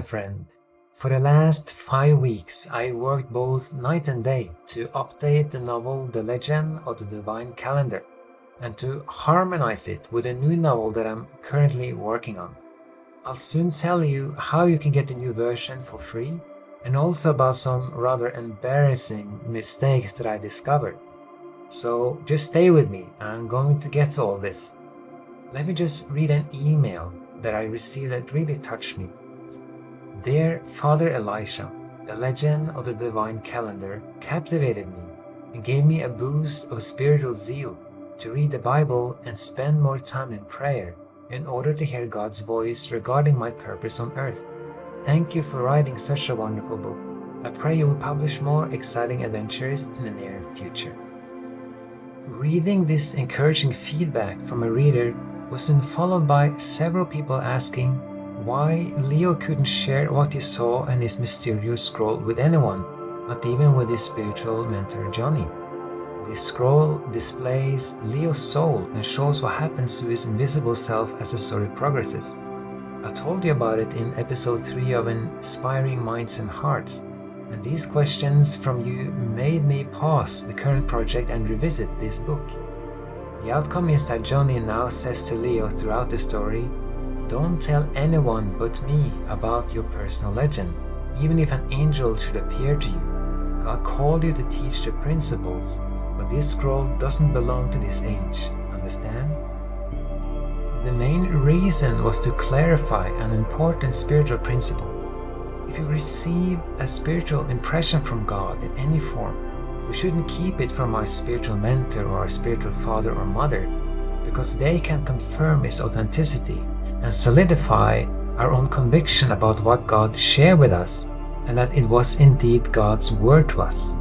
friend. For the last 5 weeks, I worked both night and day to update the novel The Legend of the Divine Calendar and to harmonize it with a new novel that I'm currently working on. I'll soon tell you how you can get the new version for free and also about some rather embarrassing mistakes that I discovered. So just stay with me, I'm going to get to all this. Let me just read an email that I received that really touched me. Dear Father Elisha, The Legend of the Divine Calendar captivated me and gave me a boost of spiritual zeal to read the Bible and spend more time in prayer in order to hear God's voice regarding my purpose on earth. Thank you for writing such a wonderful book. I pray you will publish more exciting adventures in the near future. Reading this encouraging feedback from a reader was soon followed by several people asking why Leo couldn't share what he saw and his mysterious scroll with anyone, not even with his spiritual mentor Johnny. This scroll displays Leo's soul and shows what happens to his invisible self as the story progresses. I told you about it in episode 3 of Inspiring Minds and Hearts, and these questions from you made me pause the current project and revisit this book. The outcome is that Johnny now says to Leo throughout the story, "Don't tell anyone but me about your personal legend, even if an angel should appear to you. God called you to teach the principles, but this scroll doesn't belong to this age, understand?" The main reason was to clarify an important spiritual principle. If you receive a spiritual impression from God in any form, we shouldn't keep it from our spiritual mentor or our spiritual father or mother, because they can confirm its authenticity and solidify our own conviction about what God shared with us and that it was indeed God's word to us.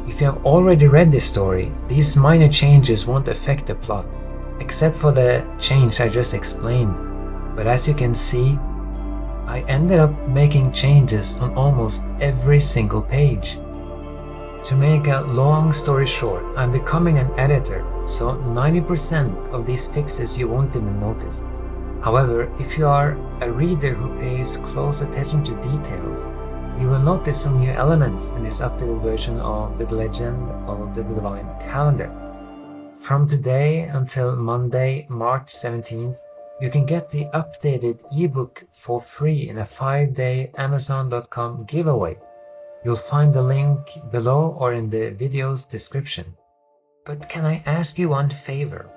If you have already read this story, these minor changes won't affect the plot, except for the change I just explained. But as you can see, I ended up making changes on almost every single page. To make a long story short, I'm becoming an editor, so 90% of these fixes you won't even notice. However, if you are a reader who pays close attention to details, you will notice some new elements in this updated version of The Legend of the Divine Calendar. From today until Monday, March 17th, you can get the updated ebook for free in a 5-day Amazon.com giveaway. You'll find the link below or in the video's description. But can I ask you one favor?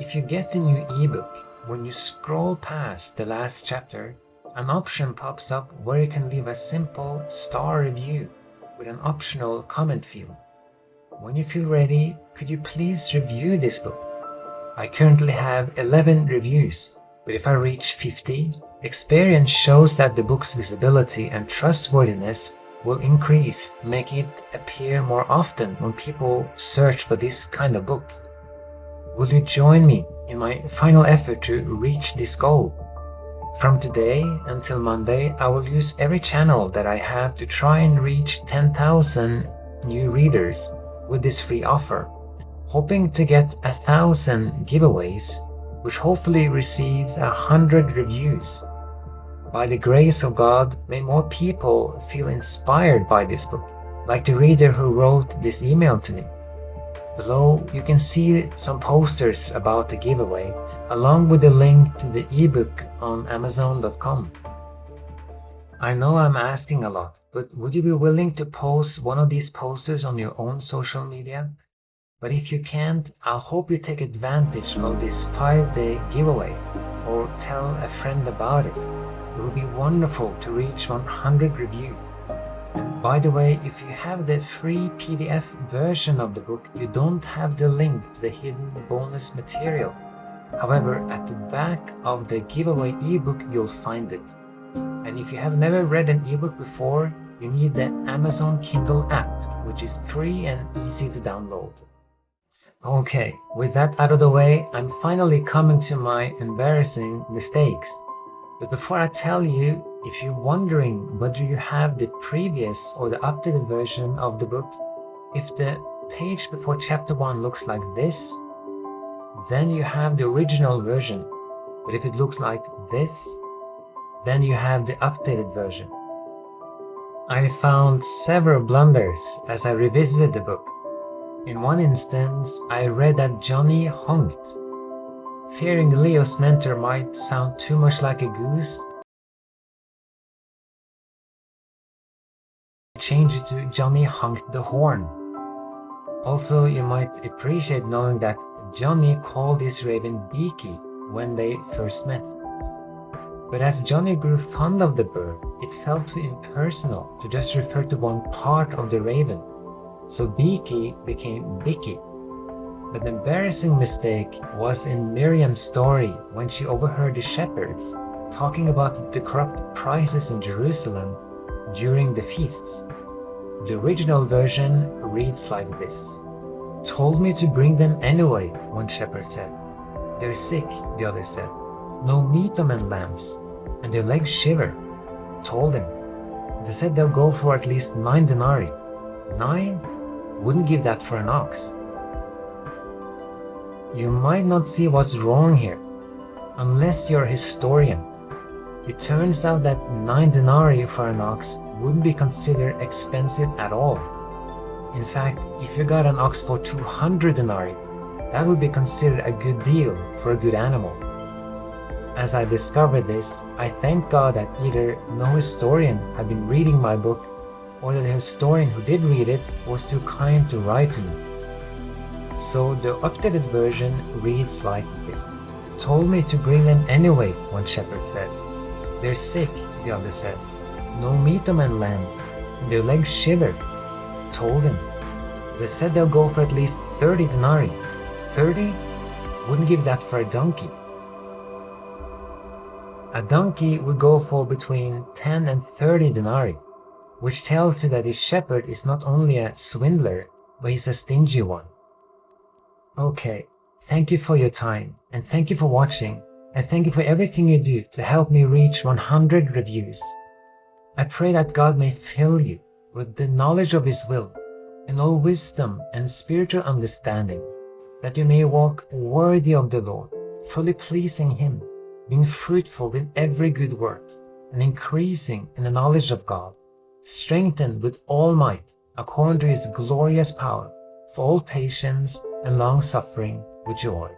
If you get the new ebook, when you scroll past the last chapter, an option pops up where you can leave a simple star review with an optional comment field. When you feel ready, could you please review this book? I currently have 11 reviews, but if I reach 50, experience shows that the book's visibility and trustworthiness will increase, making it appear more often when people search for this kind of book. Will you join me in my final effort to reach this goal? From today until Monday, I will use every channel that I have to try and reach 10,000 new readers with this free offer, hoping to get 1,000 giveaways, which hopefully receives 100 reviews. By the grace of God, may more people feel inspired by this book, like the reader who wrote this email to me. Below, you can see some posters about the giveaway, along with the link to the ebook on Amazon.com. I know I'm asking a lot, but would you be willing to post one of these posters on your own social media? But if you can't, I'll hope you take advantage of this 5-day giveaway or tell a friend about it. It would be wonderful to reach 100 reviews. And by the way, if you have the free PDF version of the book, you don't have the link to the hidden bonus material. However, at the back of the giveaway ebook, you'll find it. And if you have never read an ebook before, you need the Amazon Kindle app, which is free and easy to download. Okay, with that out of the way, I'm finally coming to my embarrassing mistakes. But before I tell you, if you're wondering whether you have the previous or the updated version of the book, if the page before chapter 1 looks like this, then you have the original version. But if it looks like this, Then you have the updated version. I found several blunders as I revisited the book. In one instance, I read that Johnny honked. Fearing Leo's mentor might sound too much like a goose, I changed it to Johnny honked the horn. Also, you might appreciate knowing that Johnny called his raven Beaky when they first met. But as Johnny grew fond of the bird, it felt too impersonal to just refer to one part of the raven, so Beaky became Bicky. But the embarrassing mistake was in Miriam's story when she overheard the shepherds talking about the corrupt prices in Jerusalem during the feasts. The original version reads like this. "Told me to bring them anyway," one shepherd said. "They're sick," the other said. "No meat on them lambs, and their legs shiver." Told him. They said they'll go for at least 9 denarii. 9? Wouldn't give that for an ox. You might not see what's wrong here, unless you're a historian. It turns out that 9 denarii for an ox wouldn't be considered expensive at all. In fact, if you got an ox for 200 denarii, that would be considered a good deal for a good animal. As I discovered this, I thank God that either no historian had been reading my book, or that the historian who did read it was too kind to write to me. So the updated version reads like this. "Told me to bring them anyway," one shepherd said. "They're sick," the other said. "No meat on them lambs, and their legs shiver." Told him. They said they'll go for at least 30 denarii. 30? Wouldn't give that for a donkey. A donkey would go for between 10 and 30 denarii, which tells you that this shepherd is not only a swindler, but he's a stingy one. Okay, thank you for your time, and thank you for watching, and thank you for everything you do to help me reach 100 reviews. I pray that God may fill you with the knowledge of His will, and all wisdom and spiritual understanding, that you may walk worthy of the Lord, fully pleasing Him, being fruitful in every good work, and increasing in the knowledge of God, strengthened with all might according to His glorious power, for all patience and long-suffering with joy.